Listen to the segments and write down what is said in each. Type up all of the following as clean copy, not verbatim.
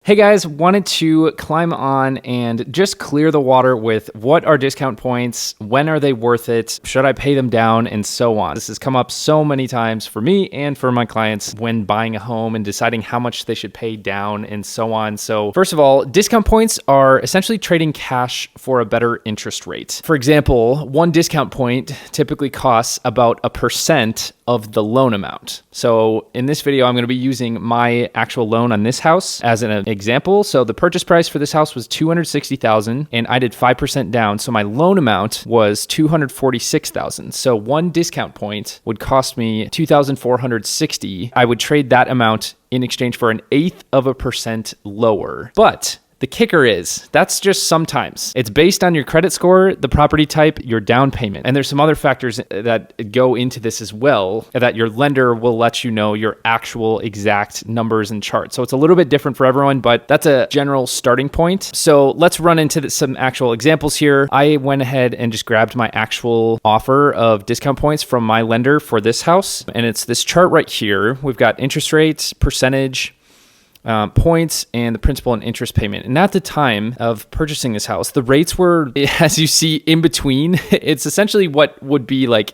Hey guys, wanted to climb on and just clear the water with what are discount points, when are they worth it, should I pay them down, and so on. This has come up so many times for me and for my clients when buying a home and deciding how much they should pay down and so on. So first of all, discount points are essentially trading cash for a better interest rate. For example, one discount point typically costs about 1% of the loan amount. So in this video, I'm going to be using my actual loan on this house as an example. So the purchase price for this house was $260,000 and I did 5% down. So my loan amount was $246,000. So one discount point would cost me $2,460. I would trade that amount in exchange for 1/8% lower. But the kicker is, that's just sometimes. It's based on your credit score, the property type, your down payment. And there's some other factors that go into this as well, that your lender will let you know your actual exact numbers and charts. So it's a little bit different for everyone, but that's a general starting point. So let's run into some actual examples here. I went ahead and just grabbed my actual offer of discount points from my lender for this house. And it's this chart right here. We've got interest rates, percentage, points, and the principal and interest payment. And at the time of purchasing this house, the rates were, as you see, in between. It's essentially what would be like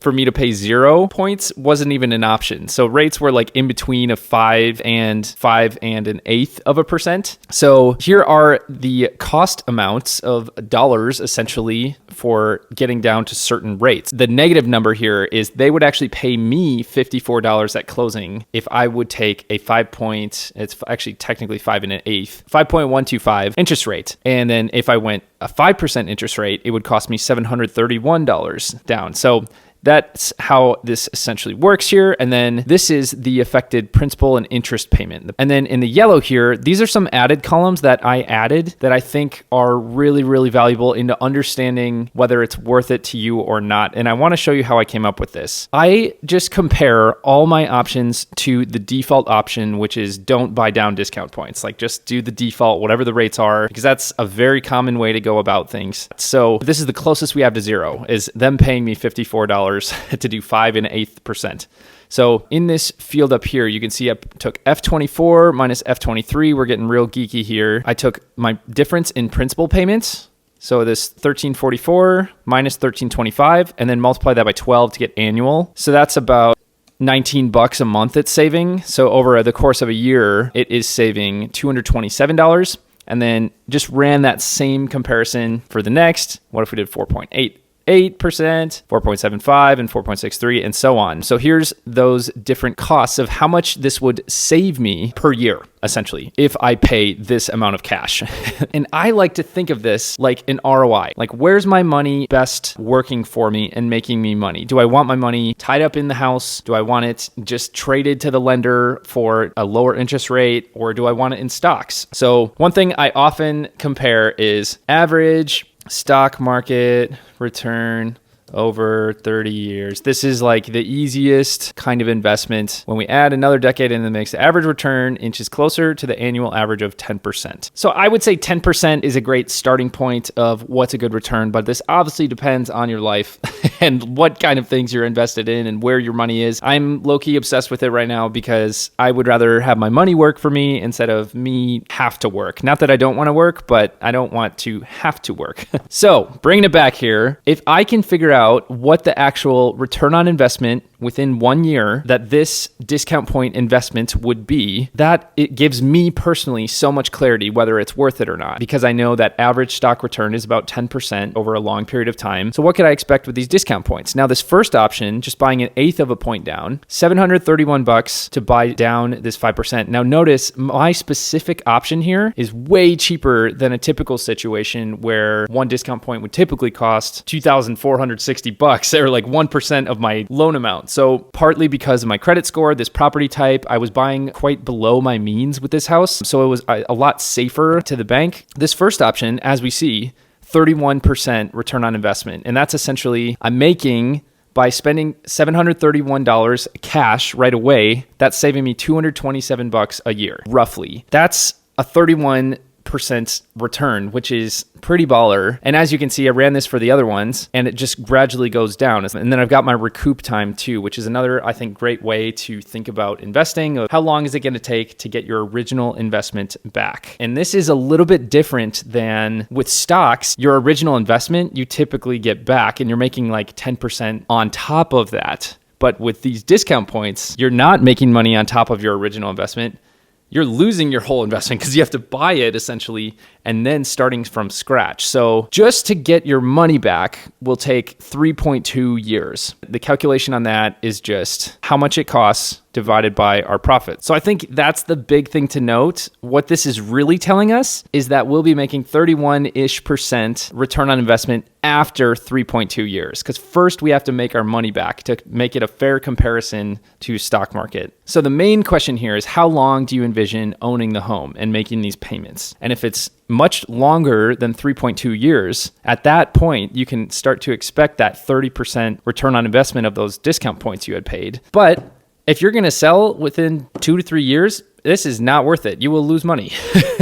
for me to pay 0 points wasn't even an option. So rates were like in between of 5 and 1/8%. So here are the cost amounts of dollars essentially for getting down to certain rates. The negative number here is they would actually pay me $54 at closing if I would take a 5 point, it's actually technically 5 1/8, 5.125 interest rate. And then if I went a 5% interest rate, it would cost me $731 down. So that's how this essentially works here. And then this is the affected principal and interest payment. And then in the yellow here, these are some added columns that I added that I think are really, really valuable into understanding whether it's worth it to you or not. And I want to show you how I came up with this. I just compare all my options to the default option, which is don't buy down discount points. Like just do the default, whatever the rates are, because that's a very common way to go about things. So this is the closest we have to 0, is them paying me $54 to do 5 1/8%. So in this field up here, you can see I took F24 minus F23. We're getting real geeky here. I took my difference in principal payments. So this $1,344 minus $1,325, and then multiply that by 12 to get annual. So that's about $19 a month it's saving. So over the course of a year, it is saving $227. And then just ran that same comparison for the next. What if we did 4.8%, 4.75, and 4.63, and so on. So here's those different costs of how much this would save me per year, essentially, if I pay this amount of cash. And I like to think of this like an ROI. Like, where's my money best working for me and making me money? Do I want my money tied up in the house? Do I want it just traded to the lender for a lower interest rate? Or do I want it in stocks? So one thing I often compare is average stock market return over 30 years. This is like the easiest kind of investment. When we add another decade in the mix, the average return inches closer to the annual average of 10%. So I would say 10% is a great starting point of what's a good return, but this obviously depends on your life and what kind of things you're invested in and where your money is. I'm low-key obsessed with it right now because I would rather have my money work for me instead of me have to work. Not that I don't want to work, but I don't want to have to work. So bringing it back here, if I can figure out what the actual return on investment within 1 year that this discount point investment would be, that it gives me personally so much clarity whether it's worth it or not, because I know that average stock return is about 10% over a long period of time. So what could I expect with these discount points? Now, this first option, just buying 1/8 of a point down, $731 to buy down this 5%. Now notice my specific option here is way cheaper than a typical situation where one discount point would typically cost $2,460 or like 1% of my loan amount. So partly because of my credit score, this property type, I was buying quite below my means with this house. So it was a lot safer to the bank. This first option, as we see, 31% return on investment. And that's essentially, I'm making, by spending $731 cash right away, that's saving me $227 a year, roughly. That's a 31% 8% return, which is pretty baller. And as you can see, I ran this for the other ones and it just gradually goes down. And then I've got my recoup time too, which is another, I think, great way to think about investing. Of how long is it going to take to get your original investment back? And this is a little bit different than with stocks. Your original investment, you typically get back and you're making like 10% on top of that. But with these discount points, you're not making money on top of your original investment. You're losing your whole investment because you have to buy it essentially and then starting from scratch. So just to get your money back will take 3.2 years. The calculation on that is just how much it costs divided by our profit. So I think that's the big thing to note. What this is really telling us is that we'll be making 31-ish% return on investment after 3.2 years. Because first we have to make our money back to make it a fair comparison to stock market. So the main question here is how long do you envision owning the home and making these payments? And if it's much longer than 3.2 years, at that point, you can start to expect that 30% return on investment of those discount points you had paid. But if you're going to sell within 2 to 3 years, this is not worth it. You will lose money.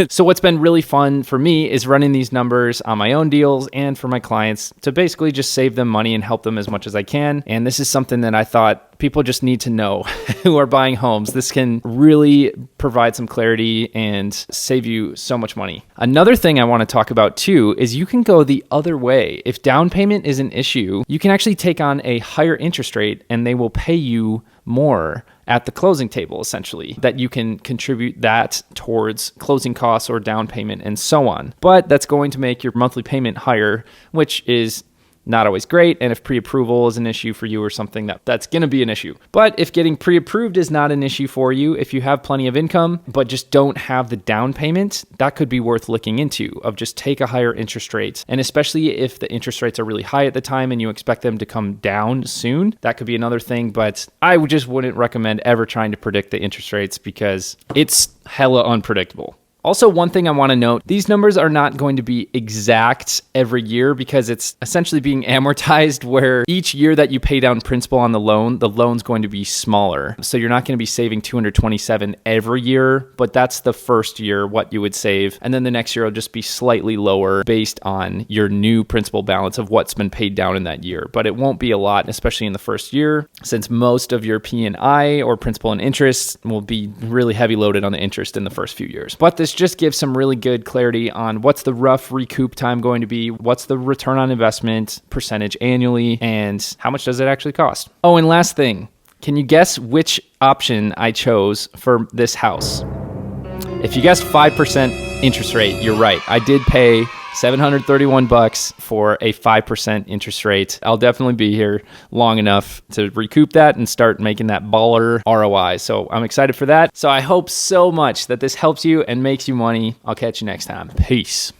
So what's been really fun for me is running these numbers on my own deals and for my clients to basically just save them money and help them as much as I can. And this is something that I thought people just need to know who are buying homes. This can really provide some clarity and save you so much money. Another thing I want to talk about too is you can go the other way. If down payment is an issue, you can actually take on a higher interest rate and they will pay you more at the closing table, essentially, that you can contribute that towards closing costs or down payment and so on. But that's going to make your monthly payment higher, which is not always great. And if pre-approval is an issue for you or something, that's going to be an issue. But if getting pre-approved is not an issue for you, if you have plenty of income, but just don't have the down payment, that could be worth looking into of just take a higher interest rate. And especially if the interest rates are really high at the time and you expect them to come down soon, that could be another thing. But I just wouldn't recommend ever trying to predict the interest rates because it's hella unpredictable. Also, one thing I want to note, these numbers are not going to be exact every year because it's essentially being amortized where each year that you pay down principal on the loan's going to be smaller. So you're not going to be saving $227 every year, but that's the first year what you would save. And then the next year will just be slightly lower based on your new principal balance of what's been paid down in that year. But it won't be a lot, especially in the first year, since most of your P&I or principal and interest will be really heavy loaded on the interest in the first few years. But this just gives some really good clarity on what's the rough recoup time going to be, what's the return on investment percentage annually, and how much does it actually cost. Oh, and last thing, can you guess which option I chose for this house? If you guessed 5% interest rate, you're right. I did pay $731 for a 5% interest rate. I'll definitely be here long enough to recoup that and start making that baller ROI. So I'm excited for that. So I hope so much that this helps you and makes you money. I'll catch you next time. Peace.